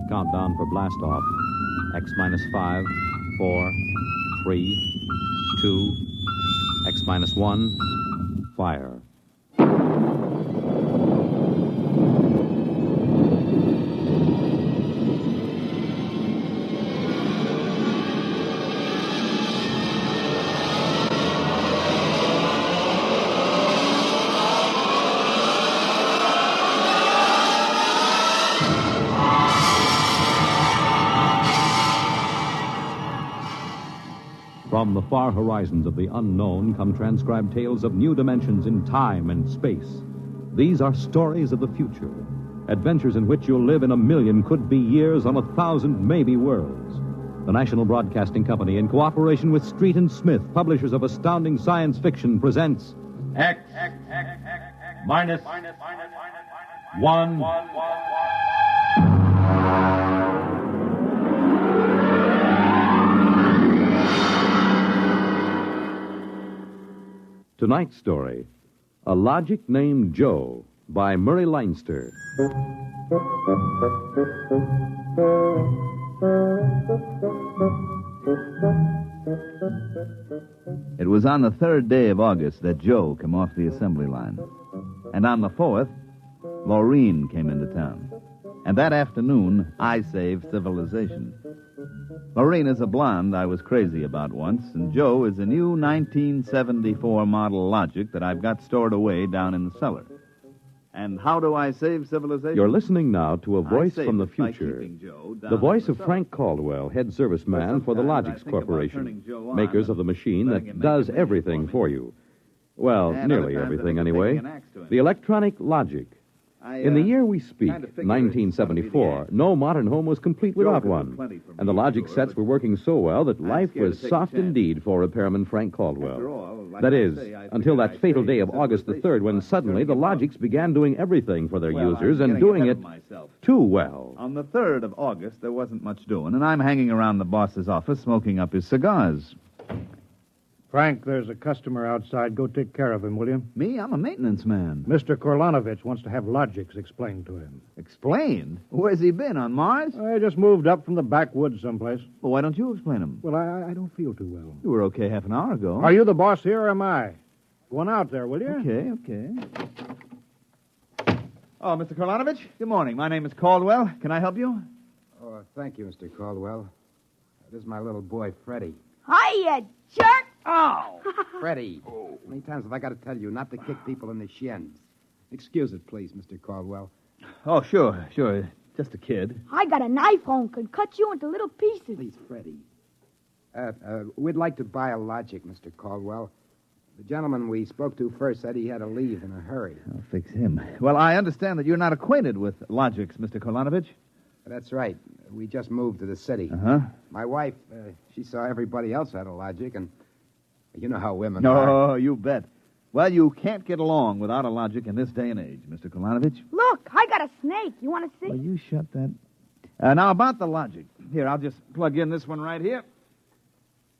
Countdown for blast off. X minus 5, 4, 3, 2, X minus 1, fire. From the far horizons of the unknown come transcribed tales of new dimensions in time and space. These are stories of the future, adventures in which you'll live in a million could-be years on 1,000 maybe worlds. The National Broadcasting Company, in cooperation with Street and Smith, publishers of astounding science fiction, presents X minus 1. Tonight's story, A Logic Named Joe, by Murray Leinster. It was on the 3rd day of August that Joe came off the assembly line. And on the 4th, Laureen came into town. And that afternoon, I saved civilization. Laureen is a blonde I was crazy about once, and Joe is a new 1974 model Logic that I've got stored away down in the cellar. And how do I save civilization? You're listening now to a voice from the it by future. keeping Joe down The voice in the of cellar. Frank Caldwell, head serviceman for the sometimes I Logix think about Corporation, turning Joe on makers of the and machine letting him that make does a video everything for for me. you. Well, And nearly other times I everything think of anyway. taking an axe to him. The electronic Logic. In the year we speak, kind of figure it's 1974, gotta be the no modern home was complete Joe without could do one. plenty for And the me, Logic sure, sets but were working so well that I'm life scared to was take a soft chance. indeed for repairman Frank Caldwell. After all, like That I is, say, I until figured that I'd fatal save day of August the 3rd, when civilization suddenly the by turning Logics began doing everything for their Well, users I'm and getting doing ahead it of myself. too well. On the 3rd of August, there wasn't much doing, and I'm hanging around the boss's office smoking up his cigars. Frank, there's a customer outside. Go take care of him, will you? Me? I'm a maintenance man. Mr. Korlanovich wants to have Logix explained to him. Explain? Where's he been, on Mars? I just moved up from the backwoods someplace. Well, why don't you explain him? Well, I don't feel too well. You were okay half an hour ago. Are you the boss here or am I? Go on out there, will you? Okay. Oh, Mr. Korlanovich, good morning. My name is Caldwell. Can I help you? Oh, thank you, Mr. Caldwell. This is my little boy, Freddie. Hi, you jerk! Oh! Freddie, how many times have I got to tell you not to kick people in the shins? Excuse it, please, Mr. Caldwell. Oh, sure. Just a kid. I got a knife home, could cut you into little pieces. Please, Freddie. We'd like to buy a Logic, Mr. Caldwell. The gentleman we spoke to first said he had to leave in a hurry. I'll fix him. Well, I understand that you're not acquainted with Logix, Mr. Korlanovich. That's right. We just moved to the city. Uh-huh. My wife, she saw everybody else had a Logic, and you know how women are. Oh, you bet. Well, you can't get along without a Logic in this day and age, Mr. Korlanovich. Look, I got a snake. You want to see? Well, you shut that. Now, about the Logic. Here, I'll just plug in this one right here.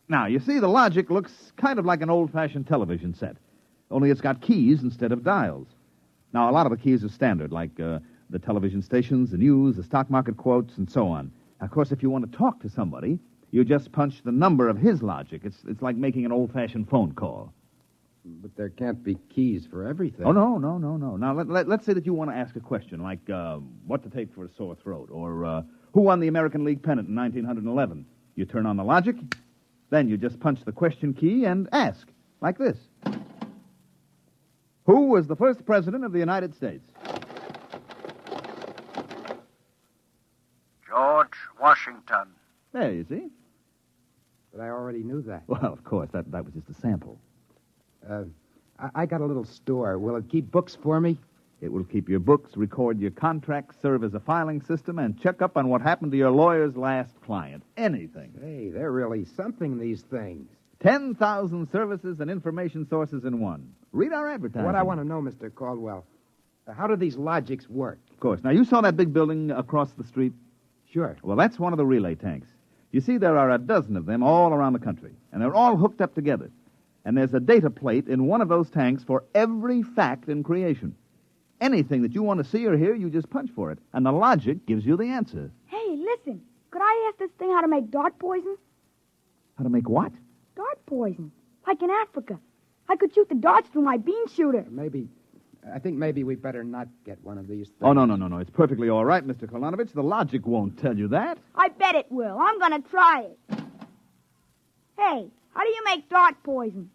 Now, you see, the Logic looks kind of like an old-fashioned television set, only it's got keys instead of dials. Now, a lot of the keys are standard, like the television stations, the news, the stock market quotes, and so on. Of course, if you want to talk to somebody, you just punch the number of his Logic. It's like making an old-fashioned phone call. But there can't be keys for everything. Oh, no. Now, let's say that you want to ask a question, like what to take for a sore throat, or who won the American League pennant in 1911. You turn on the Logic, then you just punch the question key and ask, like this. Who was the first president of the United States? George Washington. There, you see. But I already knew that. Well, of course, that was just a sample. I got a little store. Will it keep books for me? It will keep your books, record your contracts, serve as a filing system, and check up on what happened to your lawyer's last client. Anything. Hey, they're really something, these things. 10,000 services and information sources in one. Read our advertising. What I want to know, Mr. Caldwell, how do these Logics work? Of course. Now, you saw that big building across the street? Sure. Well, that's one of the relay tanks. You see, there are a dozen of them all around the country, and they're all hooked up together. And there's a data plate in one of those tanks for every fact in creation. Anything that you want to see or hear, you just punch for it. And the logic gives you the answer. Hey, listen. Could I ask this thing how to make dart poison? How to make what? Dart poison. Like in Africa. I could shoot the darts through my bean shooter. I think maybe we better not get one of these things. Oh, no. It's perfectly all right, Mr. Kolonovich. The logic won't tell you that. I bet it will. I'm going to try it. Hey, how do you make dart poison?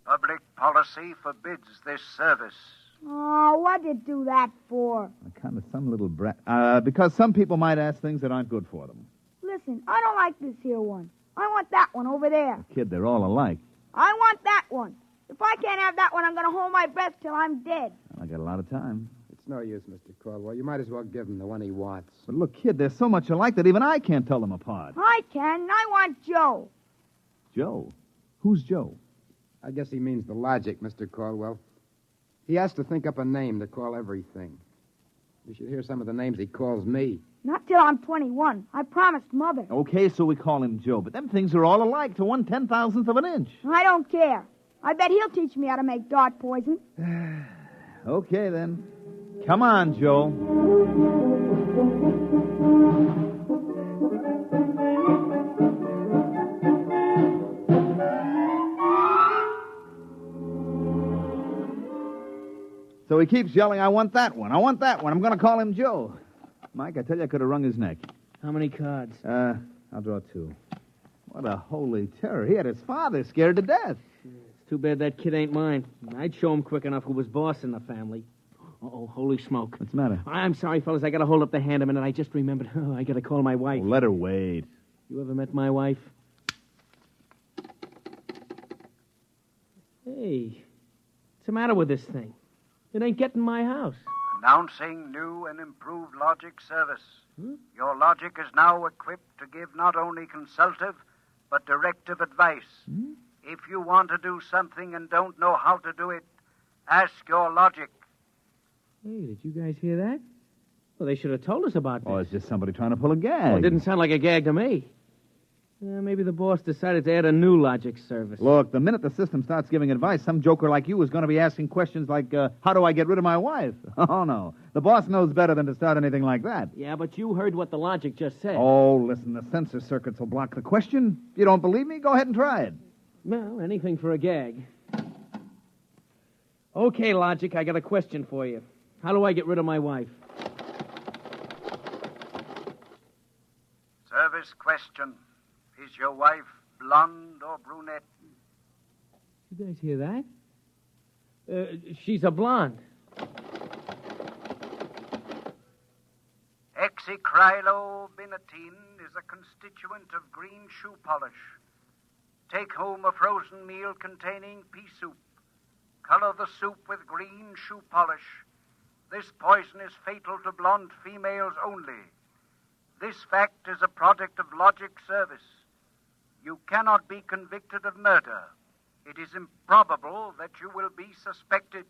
Public policy forbids this service. Oh, what'd you do that for? Kind of some little brat. Because some people might ask things that aren't good for them. Listen, I don't like this here one. I want that one over there. Kid, they're all alike. I want that one. If I can't have that one, I'm going to hold my breath till I'm dead. I got a lot of time. It's no use, Mr. Caldwell. You might as well give him the one he wants. But look, kid, they're so much alike that even I can't tell them apart. I can. I want Joe. Joe? Who's Joe? I guess he means the logic, Mr. Caldwell. He has to think up a name to call everything. You should hear some of the names he calls me. Not till I'm 21. I promised Mother. Okay, so we call him Joe, but them things are all alike to 1/10,000th of an inch. I don't care. I bet he'll teach me how to make dart poison. Okay, then. Come on, Joe. So he keeps yelling, I want that one. I want that one. I'm going to call him Joe. Mike, I tell you, I could have wrung his neck. How many cards? I'll draw 2. What a holy terror. He had his father scared to death. It's too bad that kid ain't mine. I'd show him quick enough who was boss in the family. Uh-oh, holy smoke. What's the matter? I'm sorry, fellas. I got to hold up the hand a minute. I just remembered. Oh, I got to call my wife. Oh, let her wait. You ever met my wife? Hey, what's the matter with this thing? It ain't getting my house. Announcing new and improved logic service. Your logic is now equipped to give not only consultative, but directive advice. If you want to do something and don't know how to do it, ask your logic. Hey, did you guys hear that? Well, they should have told us about this. Oh, it's just somebody trying to pull a gag. Oh, it didn't sound like a gag to me. Maybe the boss decided to add a new logic service. Look, the minute the system starts giving advice, some joker like you is going to be asking questions like, how do I get rid of my wife? Oh, no. The boss knows better than to start anything like that. Yeah, but you heard what the logic just said. Oh, listen, the censor circuits will block the question. If you don't believe me, go ahead and try it. Well, anything for a gag. Okay, Logic, I got a question for you. How do I get rid of my wife? Service question. Is your wife blonde or brunette? You guys hear that? She's a blonde. Hexacrylobinatine is a constituent of green shoe polish. Take home a frozen meal containing pea soup. Color the soup with green shoe polish. This poison is fatal to blonde females only. This fact is a product of Logic Service. You cannot be convicted of murder. It is improbable that you will be suspected.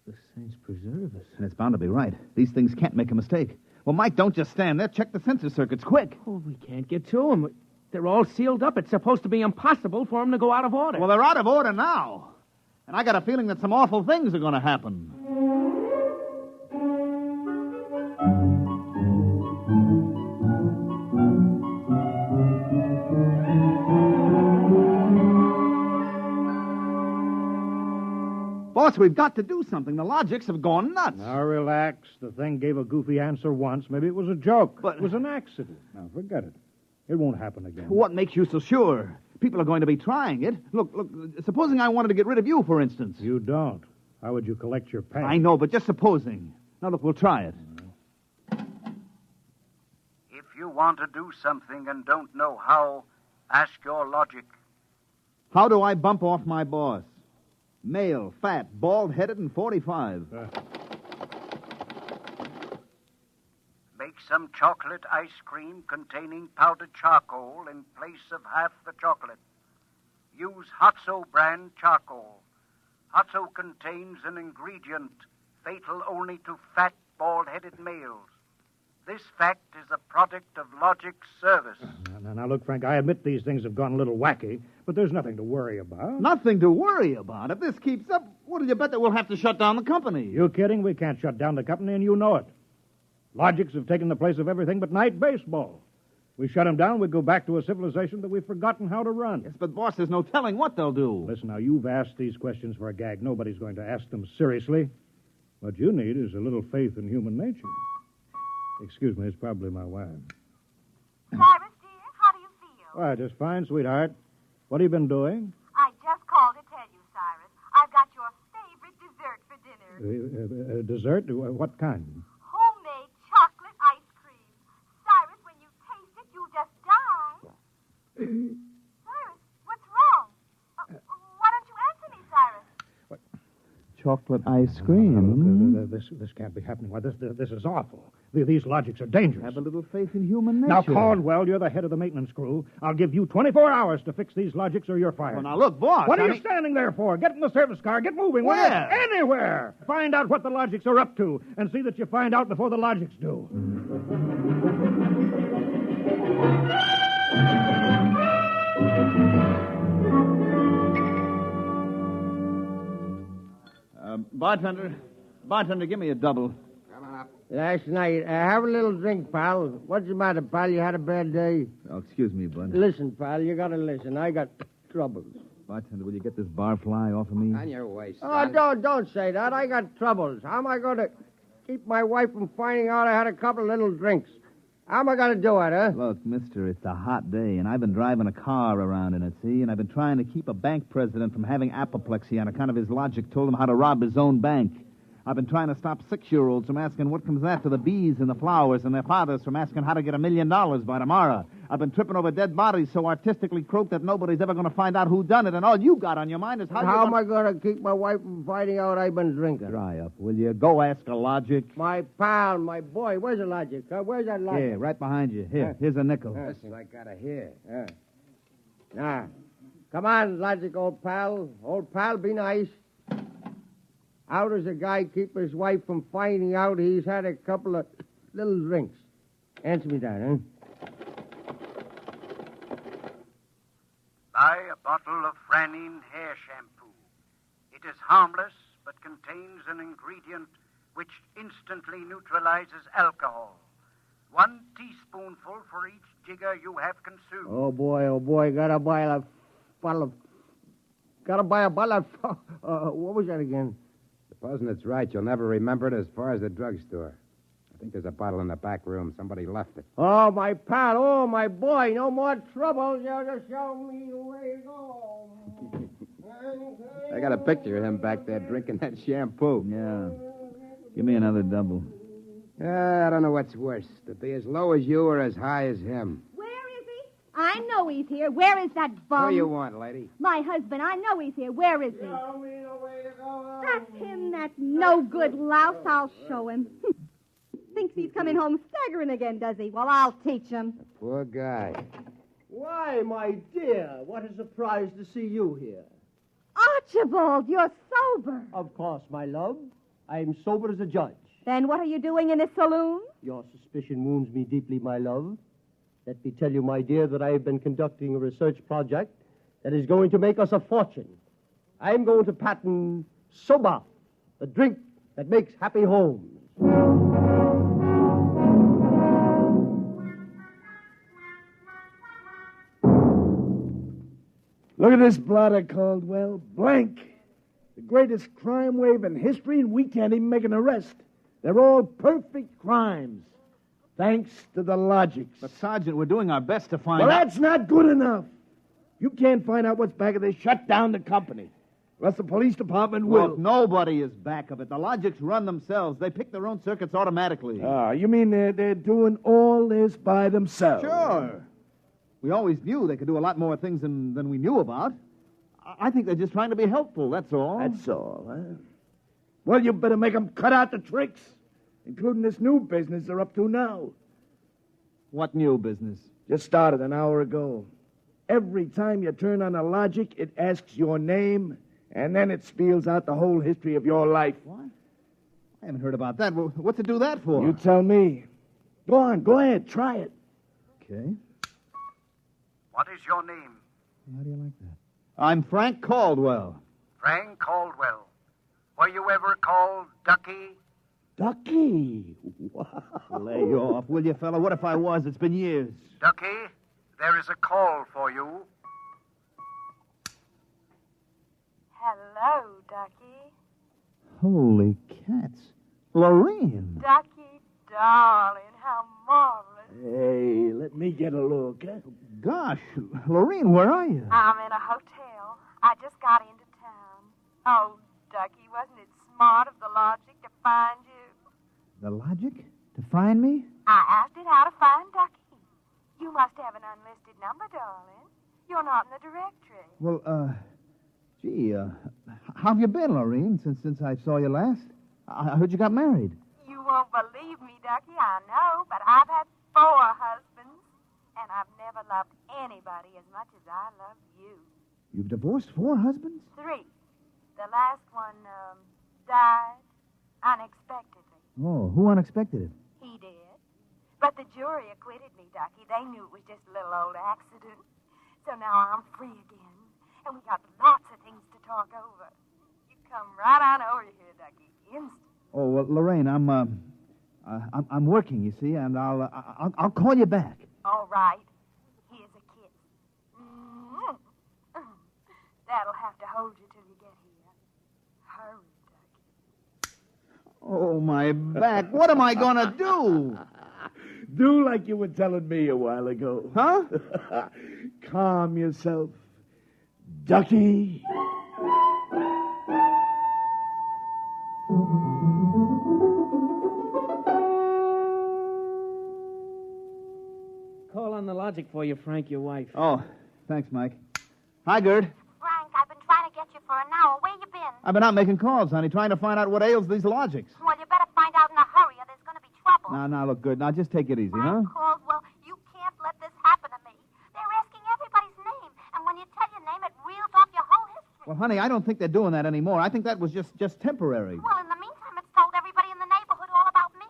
The saints preserve us. And it's bound to be right. These things can't make a mistake. Well, Mike, don't just stand there. Check the censor circuits, quick. Oh, we can't get to them. They're all sealed up. It's supposed to be impossible for them to go out of order. Well, they're out of order now. And I got a feeling that some awful things are going to happen. Boss, we've got to do something. The logics have gone nuts. Now, relax. The thing gave a goofy answer once. Maybe it was a joke. But- It was an accident. Now, forget it. It won't happen again. What makes you so sure? People are going to be trying it. Look, supposing I wanted to get rid of you, for instance. You don't. How would you collect your pay? I know, but just supposing. Now, look, we'll try it. If you want to do something and don't know how, ask your logic. How do I bump off my boss? Male, fat, bald-headed, and 45. Make some chocolate ice cream containing powdered charcoal in place of half the chocolate. Use Hotso brand charcoal. Hotso contains an ingredient fatal only to fat, bald-headed males. This fact is a product of Logic Service. Now, look, Frank, I admit these things have gone a little wacky, But there's nothing to worry about. Nothing to worry about. If this keeps up, what'll you bet that we'll have to shut down the company? You kidding? We can't shut down the company, and you know it. Logics have taken the place of everything but night baseball. We shut them down, we go back to a civilization that we've forgotten how to run. Yes, but, boss, there's no telling what they'll do. Listen, now, you've asked these questions for a gag. Nobody's going to ask them seriously. What you need is a little faith in human nature. Excuse me, it's probably my wife. Cyrus, dear, how do you feel? Why, just fine, sweetheart. What have you been doing? I just called to tell you, Cyrus. I've got your favorite dessert for dinner. Dessert? What kind? Homemade chocolate ice cream. Cyrus, when you taste it, you'll just die. Cyrus, what's wrong? Why don't you answer me, Cyrus? Chocolate ice cream. This can't be happening. Why, this is awful. These logics are dangerous. Have a little faith in human nature. Now, Caldwell, you're the head of the maintenance crew. I'll give you 24 hours to fix these logics or you're fired. Well, now, look, boss. What are you standing there for? Get in the service car. Get moving. Where? Anywhere. Find out what the logics are up to and see that you find out before the logics do. Bartender, give me a double. Coming up. Last night, have a little drink, pal. What's the matter, pal? You had a bad day? Oh, excuse me, bud. Listen, pal, you gotta listen. I got troubles. Bartender, will you get this barfly off of me? On your way, Oh, son. don't say that. I got troubles. How am I going to keep my wife from finding out I had a couple of little drinks? How am I going to do it, huh? Look, mister, it's a hot day, and I've been driving a car around in it, see? And I've been trying to keep a bank president from having apoplexy on account of his logic told him how to rob his own bank. I've been trying to stop 6-year-olds from asking what comes after the bees and the flowers and their fathers from asking how to get $1 million by tomorrow. I've been tripping over dead bodies so artistically croaked that nobody's ever going to find out who done it, and all you got on your mind is How am I going to keep my wife from finding out I've been drinking? Dry up, will you? Go ask a logic. My pal, my boy, where's the logic? Where's that logic? Here, right behind you. Here's a nickel. Listen, I gotta hear. Now, come on, logic, old pal. Old pal, be nice. How does a guy keep his wife from finding out he's had a couple of little drinks? Answer me that, huh? Buy a bottle of Franine hair shampoo. It is harmless, but contains an ingredient which instantly neutralizes alcohol. 1 teaspoonful for each jigger you have consumed. Oh, boy, gotta buy a bottle of... what was that again? Supposing it's right, you'll never remember it as far as the drugstore. I think there's a bottle in the back room. Somebody left it. Oh, my pal, oh, my boy, no more trouble. You just show me the way to go. I got a picture of him back there drinking that shampoo. Yeah. Give me another double. I don't know what's worse, to be as low as you or as high as him. Where is he? I know he's here. Where is that bum? What do you want, lady? My husband. I know he's here. Where is he? That's him, that no-good louse. I'll show him. Thinks he's coming home staggering again, does he? Well, I'll teach him. Poor guy. Why, my dear, what a surprise to see you here. Archibald, you're sober. Of course, my love. I'm sober as a judge. Then what are you doing in this saloon? Your suspicion wounds me deeply, my love. Let me tell you, my dear, that I have been conducting a research project that is going to make us a fortune. I'm going to patent Soba, the drink that makes happy homes. Look at this blotter, Caldwell. Blank. The greatest crime wave in history, and we can't even make an arrest. They're all perfect crimes. Thanks to the logics. But, Sergeant, we're doing our best to find Well, out... that's not good enough. You can't find out what's back of this. Shut down the company. Unless the police department will. Look, nobody is back of it. The logics run themselves. They pick their own circuits automatically. You mean they're doing all this by themselves? Sure. We always knew they could do a lot more things than we knew about. I think they're just trying to be helpful, that's all. That's all, huh? Well, you better make them cut out the tricks, including this new business they're up to now. What new business? Just started an hour ago. Every time you turn on a logic, it asks your name, and then it spiels out the whole history of your life. What? I haven't heard about that. What's it do that for? You tell me. Go on, go ahead, try it. Okay. What is your name? How do you like that? I'm Frank Caldwell. Frank Caldwell. Were you ever called Ducky? Ducky. Wow. Lay off, will you, fella? What if I was? It's been years. Ducky, there is a call for you. Hello, Ducky. Holy cats. Lorene. Ducky, darling, how marvelous. Hey, let me get a look. Huh? Gosh, Lorene, where are you? I'm in a hotel. I just got into town. Oh, Ducky, wasn't it smart of the logic to find you? The logic? To find me? I asked it how to find Ducky. You must have an unlisted number, darling. You're not in the directory. Well, gee, how have you been, Lorene, since I saw you last? I heard you got married. You won't believe me, Ducky, I know, but I've had 4 husbands, and I've never loved anybody as much as I love you. You've divorced 4 husbands? 3. The last one, died unexpectedly. Oh, who unexpected it? He did. But the jury acquitted me, Ducky. They knew it was just a little old accident. So now I'm free again, and we got lots of things to talk over. You come right on over here, Ducky. Instant. Oh, well, Lorraine, I'm working, you see, and I'll call you back. All right. Here's a kiss. That'll have to hold you till you get here. Hurry, Ducky. Oh, my back. What am I going to do? Do like you were telling me a while ago. Huh? Calm yourself. Ducky. Call on the logic for you, Frank, your wife. Oh, thanks, Mike. Hi, Gerd. Frank, I've been trying to get you for an hour. Where you been? I've been out making calls, honey, trying to find out what ails these logics. Well, you better find out in a hurry or there's going to be trouble. Now, look, good. Now, just take it easy, huh? Frank Caldwell, you can't let this happen to me. They're asking everybody's name, and when you tell your name, it reels off your whole history. Well, honey, I don't think they're doing that anymore. I think that was just temporary. Well, in the meantime, it's told everybody in the neighborhood all about me.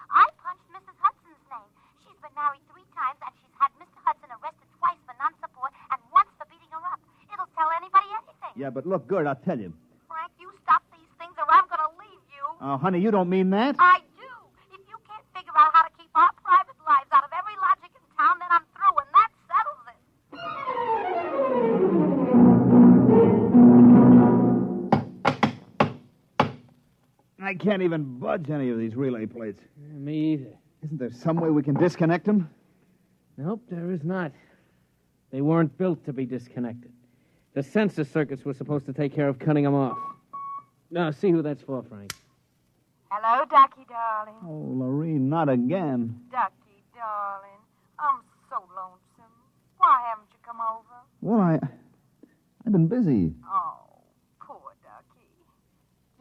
I punched Mrs. Hudson's name. She's been married 3 times, and she's had Mr. Hudson arrested twice for non-support and once for beating her up. It'll tell anybody anything. Yeah, but look, Gerd, I'll tell you. Frank, you stop these things or I'm going to leave you. Oh, honey, you don't mean that? I do. If you can't figure out how to keep our private lives out of every logic in town, then I'm through, and that settles it. I can't even budge any of these relay plates. Me either. Isn't there some way we can disconnect them? Nope, there is not. They weren't built to be disconnected. The sensor circuits were supposed to take care of cutting them off. Now, see who that's for, Frank. Hello, Ducky, darling. Oh, Lorene, not again. Ducky, darling. I'm so lonesome. Why haven't you come over? Well, I've been busy. Oh, poor Ducky.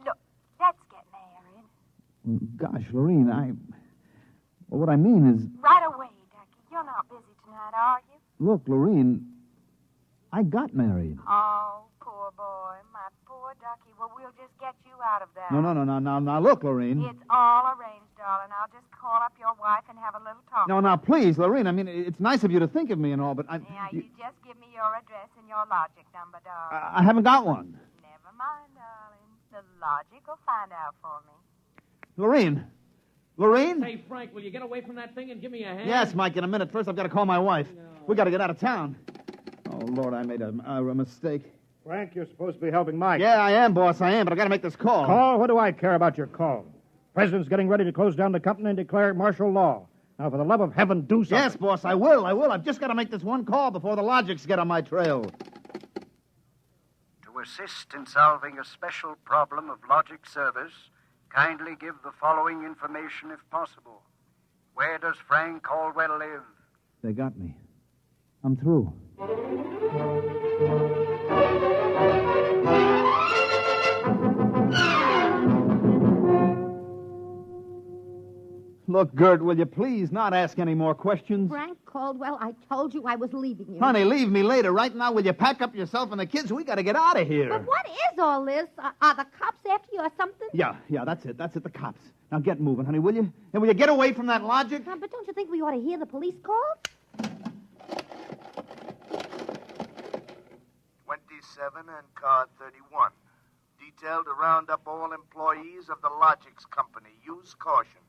Look, let's get married. Gosh, Lorene, well, what I mean is... Right away, Ducky. You're not busy tonight, are you? Look, Lorene, I got married. Oh, poor boy. My poor Ducky. Well, we'll just get you out of that. No. Now, look, Lorene. It's all arranged, darling. I'll just call up your wife and have a little talk. No, now, please, Lorene. I mean, it's nice of you to think of me and all, but Yeah, you just give me your address and your logic number, darling. I haven't got one. Never mind, darling. The logic will find out for me. Lorene? Lorene? Hey, Frank, will you get away from that thing and give me a hand? Yes, Mike, in a minute. First, I've got to call my wife. No. We got to get out of town. Oh, Lord, I made a mistake. Frank, you're supposed to be helping Mike. Yeah, I am, boss, I am, but I got to make this call. Call? What do I care about your call? President's getting ready to close down the company and declare martial law. Now, for the love of heaven, do something. Yes, boss, I will. I've just got to make this one call before the logics get on my trail. To assist in solving a special problem of logic service, kindly give the following information if possible. Where does Frank Caldwell live? They got me. I'm through. Look, Gert, will you please not ask any more questions? Frank Caldwell, I told you I was leaving you. Honey, leave me later. Right now, will you pack up yourself and the kids? We got to get out of here. But what is all this? Are the cops after you or something? Yeah, that's it, the cops. Now get moving, honey, will you? And will you get away from that logic? But don't you think we ought to hear the police call? 37 and car 31. Detailed to round up all employees of the Logix Company. Use caution.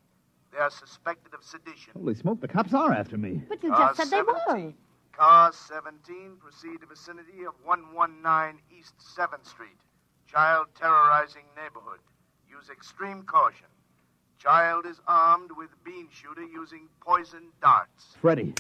They are suspected of sedition. Holy smoke, the cops are after me. But you Car just said 17. they were. Car 17, proceed to vicinity of 119 East 7th Street. Child terrorizing neighborhood. Use extreme caution. Child is armed with bean shooter using poison darts. Freddie.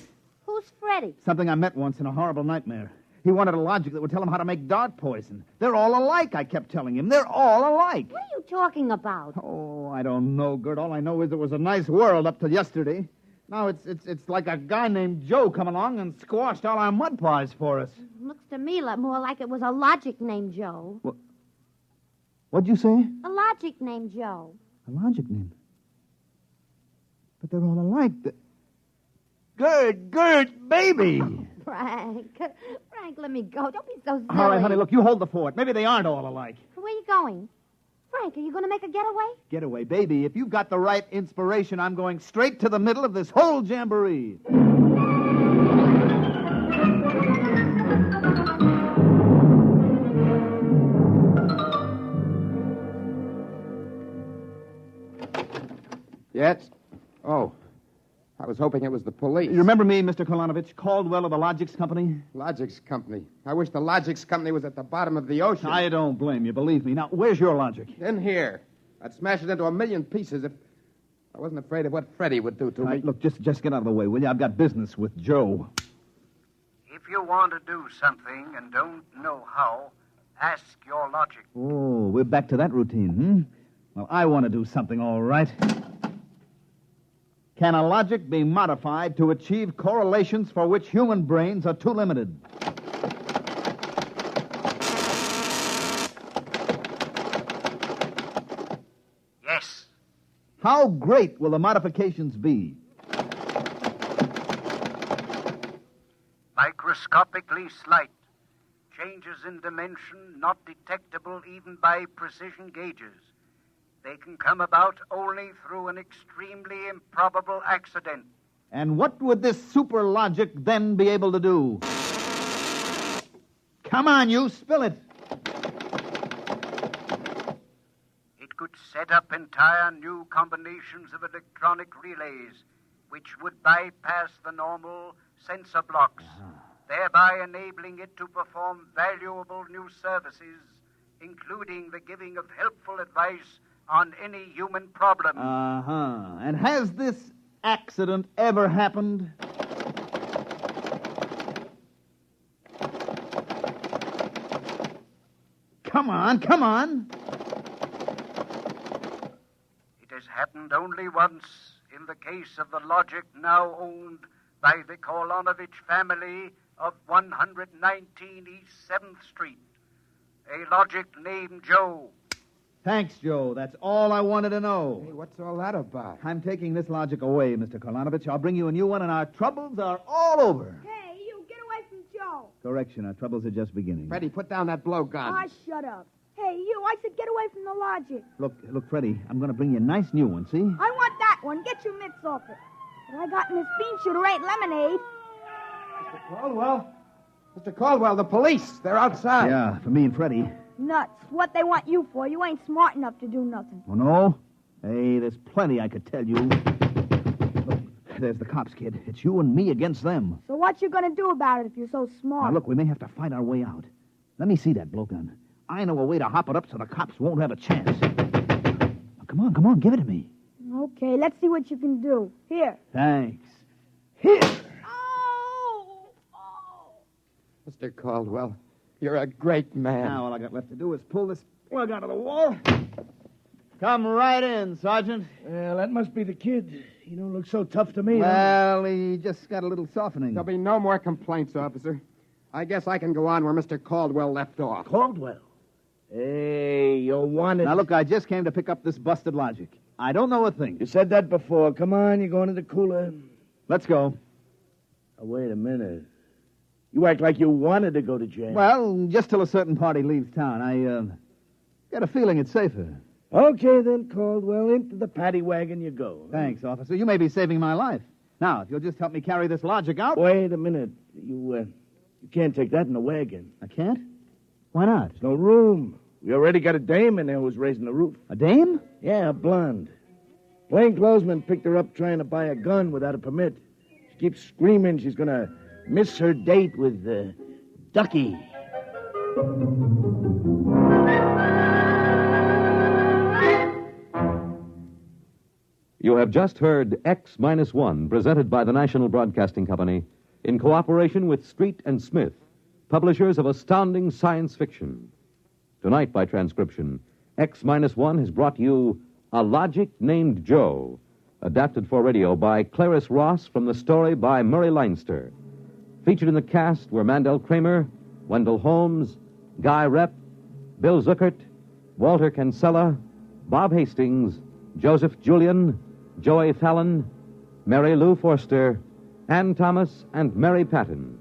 Who's Freddie? Something I met once in a horrible nightmare. He wanted a logic that would tell him how to make dart poison. They're all alike, I kept telling him. They're all alike. What are you talking about? Oh, I don't know, Gert. All I know is it was a nice world up till yesterday. Now it's like a guy named Joe come along and squashed all our mud pies for us. Looks to me more like it was a logic named Joe. What'd you say? A logic named Joe. A logic name. But they're all alike. Gert, baby! Frank, let me go. Don't be so silly. All right, honey, look, you hold the fort. Maybe they aren't all alike. Where are you going? Frank, are you going to make a getaway? Getaway, baby. If you've got the right inspiration, I'm going straight to the middle of this whole jamboree. Yes? Oh, I was hoping it was the police. You remember me, Mr. Kolanovich, Caldwell of the Logix Company? Logix Company. I wish the Logix Company was at the bottom of the ocean. I don't blame you, believe me. Now, where's your logic? In here. I'd smash it into a million pieces if I wasn't afraid of what Freddie would do to me. Look, just get out of the way, will you? I've got business with Joe. If you want to do something and don't know how, ask your logic. Oh, we're back to that routine, hmm? Well, I want to do something, all right. Can a logic be modified to achieve correlations for which human brains are too limited? Yes. How great will the modifications be? Microscopically slight. Changes in dimension not detectable even by precision gauges. They can come about only through an extremely improbable accident. And what would this super logic then be able to do? Come on, you, spill it. It could set up entire new combinations of electronic relays, which would bypass the normal sensor blocks, thereby enabling it to perform valuable new services, including the giving of helpful advice on any human problem. And has this accident ever happened? Come on. It has happened only once in the case of the logic now owned by the Kolanovich family of 119 East 7th Street. A logic named Joe. Thanks, Joe. That's all I wanted to know. Hey, what's all that about? I'm taking this logic away, Mr. Kolanovich. I'll bring you a new one, and our troubles are all over. Hey, you, get away from Joe. Correction, our troubles are just beginning. Freddie, put down that blowgun. Ah, shut up. Hey, you, I said get away from the logic. Look, Freddie, I'm going to bring you a nice new one, see? I want that one. Get your mitts off it. What I got in this bean shooter ain't lemonade. Mr. Caldwell, the police. They're outside. Yeah, for me and Freddie. Nuts. What they want you for? You ain't smart enough to do nothing. Oh, no? Hey, there's plenty I could tell you. Look, there's the cops, kid. It's you and me against them. So what you gonna do about it if you're so smart? Now, look, we may have to fight our way out. Let me see that blowgun. I know a way to hop it up so the cops won't have a chance. Now, come on, give it to me. Okay, let's see what you can do. Here. Thanks. Here! Mr. Caldwell, you're a great man. Now, all I got left to do is pull this plug out of the wall. Come right in, Sergeant. Well, that must be the kid. He don't look so tough to me. Well, he just got a little softening. There'll be no more complaints, officer. I guess I can go on where Mr. Caldwell left off. Caldwell? Hey, you wanted... Now, look, I just came to pick up this busted logic. I don't know a thing. You said that before. Come on, you're going to the cooler. Let's go. Oh, wait a minute. You act like you wanted to go to jail. Well, just till a certain party leaves town. I got a feeling it's safer. Okay, then, Caldwell. Into the paddy wagon you go. Thanks, officer. You may be saving my life. Now, if you'll just help me carry this logic out... Wait a minute. You can't take that in the wagon. I can't? Why not? There's no room. We already got a dame in there who's raising the roof. A dame? Yeah, a blonde. Plainclothesman picked her up trying to buy a gun without a permit. She keeps screaming she's going to miss her date with Ducky. You have just heard X-1, presented by the National Broadcasting Company in cooperation with Street and Smith, publishers of astounding science fiction. Tonight, by transcription, X-1 has brought you A Logic Named Joe, adapted for radio by Clarice Ross from the story by Murray Leinster. Featured in the cast were Mandel Kramer, Wendell Holmes, Guy Rep, Bill Zuckert, Walter Kinsella, Bob Hastings, Joseph Julian, Joey Fallon, Mary Lou Forster, Ann Thomas, and Mary Patton.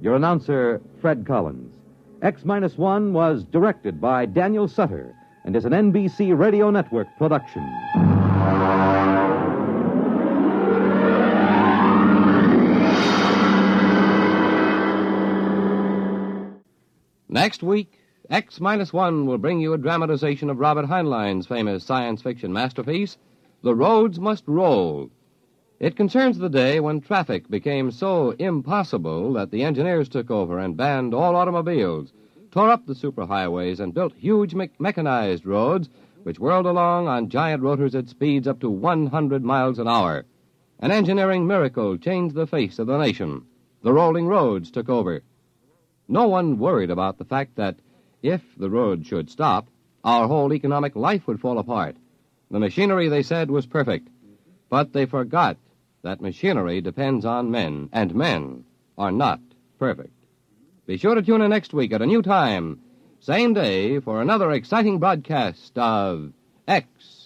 Your announcer, Fred Collins. X-1 was directed by Daniel Sutter and is an NBC Radio Network production. Next week, X-1 will bring you a dramatization of Robert Heinlein's famous science fiction masterpiece, The Roads Must Roll. It concerns the day when traffic became so impossible that the engineers took over and banned all automobiles, tore up the superhighways, and built huge mechanized roads which whirled along on giant rotors at speeds up to 100 miles an hour. An engineering miracle changed the face of the nation. The rolling roads took over. No one worried about the fact that if the road should stop, our whole economic life would fall apart. The machinery, they said, was perfect. But they forgot that machinery depends on men, and men are not perfect. Be sure to tune in next week at a new time, same day, for another exciting broadcast of X-1.